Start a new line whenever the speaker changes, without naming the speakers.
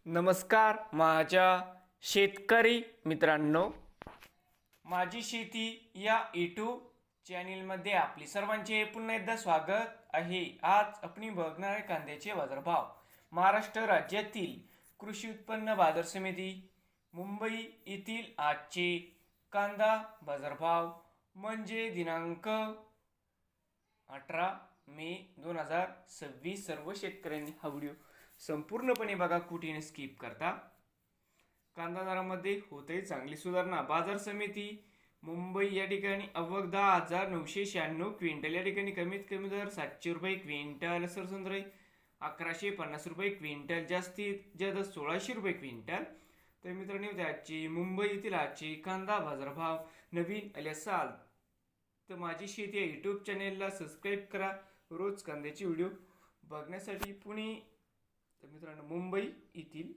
नमस्कार माझ्या शेतकरी मित्रांनो, माझी शेती या यूट्यूब चॅनलमध्ये आपले सर्वांचे पुन्हा एकदा स्वागत आहे। आज आपण बघणार आहे कांद्याचे बाजारभाव। महाराष्ट्र राज्यातील कृषी उत्पन्न बाजार समिती मुंबई येथील आजचे कांदा बाजारभाव म्हणजे दिनांक 18 मे 2026। सर्व शेतकऱ्यांनी हा व्हिडिओ संपूर्णपणे बघा, कुठेही स्किप करता। कांदा दरामध्ये होते चांगली सुधारणा। बाजार समिती मुंबई या ठिकाणी आवक 10,996 क्विंटल, या ठिकाणी कमीत कमी दर 700 रुपये क्विंटल, सरसंद्राई 1150 रुपये क्विंटल, जास्तीत जास्त 1600 रुपये क्विंटल। तर मित्रांनो, आजची मुंबई येथील आजचे कांदा बाजारभाव। नवीन आले असाल तर माझी शेती या यूट्यूब चॅनेलला सबस्क्राईब करा रोज कांद्याचे व्हिडिओ बघण्यासाठी। पुणे तर मित्रांनो, मुंबई येथील